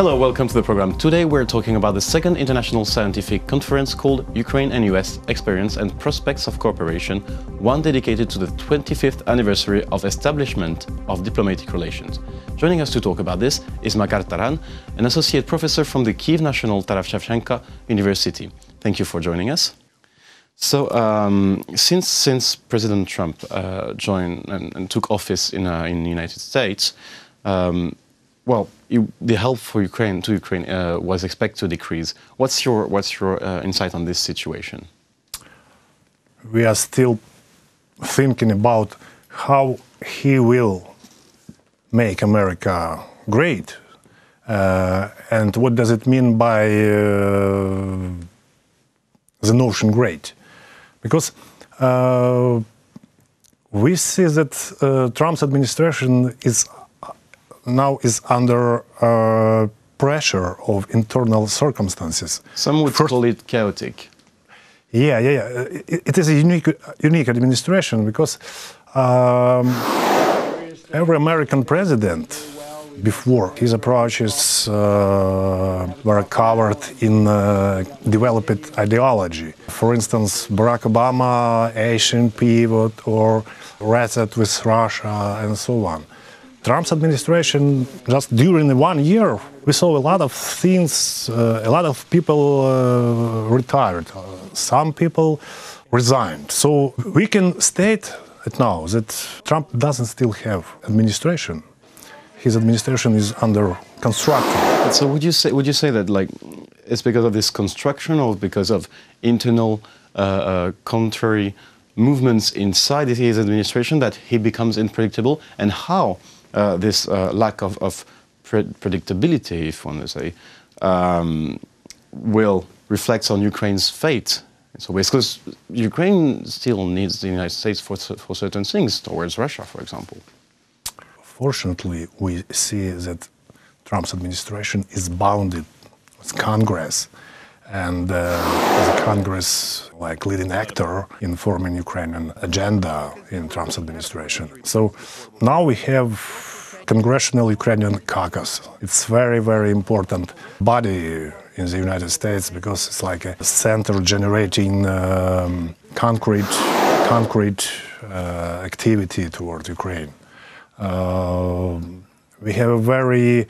Hello, welcome to the program. Today we're talking about the second international scientific conference called Ukraine and US Experience and Prospects of Cooperation, one dedicated to the 25th anniversary of establishment of diplomatic relations. Joining us to talk about this is Makar Taran, an associate professor from the Kyiv National Taras Shevchenko University. Thank you for joining us. So, since President Trump joined and took office in the United States, the help for Ukraine was expected to decrease. What's your insight on this situation? We are still thinking about how he will make America great, and what does it mean by the notion great? Because we see that Trump's administration is under pressure of internal circumstances. Some would call it chaotic. Yeah. It is a unique administration because every American president before his approaches were covered in developed ideology. For instance, Barack Obama, Asian pivot or reset with Russia and so on. Trump's administration, just during 1 year, we saw a lot of things, a lot of people retired, some people resigned. So we can state it now that Trump doesn't still have administration. His administration is under construction. So would you say that it's because of this construction or because of internal contrary movements inside his administration that he becomes unpredictable, and how this lack of predictability, if one may say, will reflect on Ukraine's fate? So because Ukraine still needs the United States for certain things towards Russia, for example. Fortunately, we see that Trump's administration is bounded with Congress, and the Congress, like leading actor in forming Ukrainian agenda in Trump's administration. So now we have Congressional Ukrainian Caucus. It's very important body in the United States because it's like a center generating concrete activity toward Ukraine. We have a very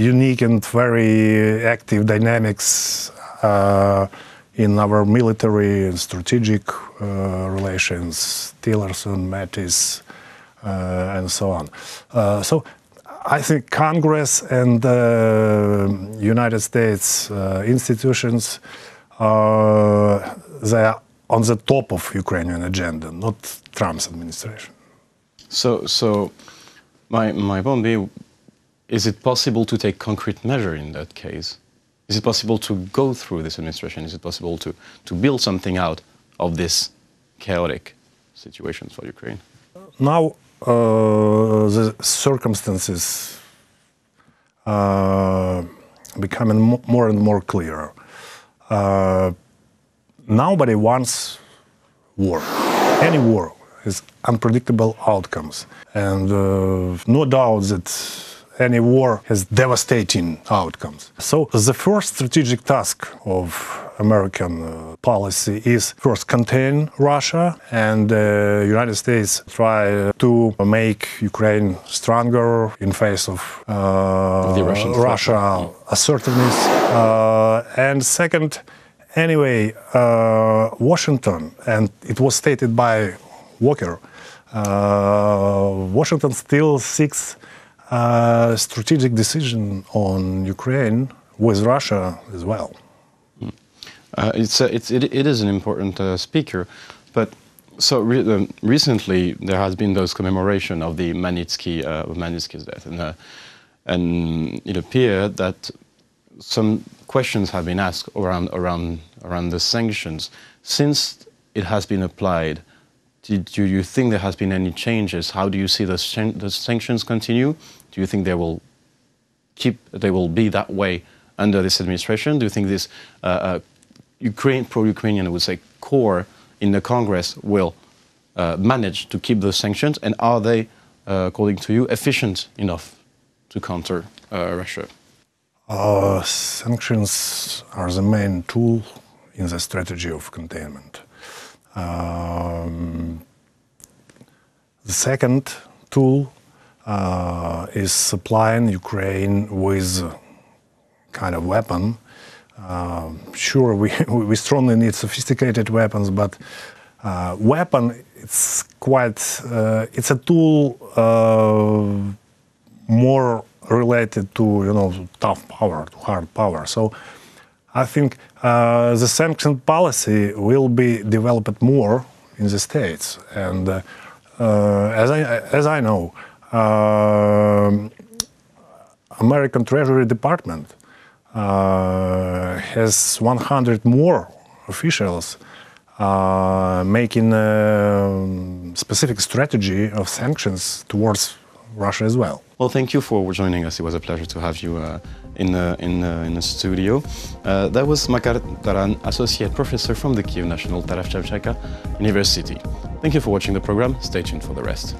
unique and very active dynamics in our military and strategic relations, Tillerson, Mattis, and so on. So I think Congress and United States institutions, they are on the top of Ukrainian agenda, not Trump's administration. So my point being, is it possible to take concrete measure in that case? Is it possible to go through this administration? Is it possible to build something out of this chaotic situation for Ukraine? Now the circumstances becoming more and more clear. Nobody wants war. Any war has unpredictable outcomes, and no doubt that any war has devastating outcomes. So the first strategic task of American policy is first contain Russia, and the United States try to make Ukraine stronger in face of Russia assertiveness. And second, anyway, Washington, and it was stated by Walker, Washington still seeks strategic decision on Ukraine with Russia as well. It is an important speaker, but so recently there has been those commemoration of the Magnitsky's death, and it appeared that some questions have been asked around the sanctions since it has been applied. Do you think there has been any changes? How do you see the sanctions continue? Do you think they will be that way under this administration? Do you think this pro-Ukrainian, I would say, core in the Congress will manage to keep those sanctions? And are they, according to you, efficient enough to counter Russia? Sanctions are the main tool in the strategy of containment. The second tool is supplying Ukraine with kind of weapon. Sure, we strongly need sophisticated weapons, but weapon, it's a tool more related to, tough power, to hard power. So I think the sanction policy will be developed more in the States. And as I know, American Treasury Department has 100 more officials making a specific strategy of sanctions towards Russia as well. Well, thank you for joining us. It was a pleasure to have you in the studio. That was Makar Taran, Associate Professor from the Kyiv National Taras Shevchenko University. Thank you for watching the program. Stay tuned for the rest.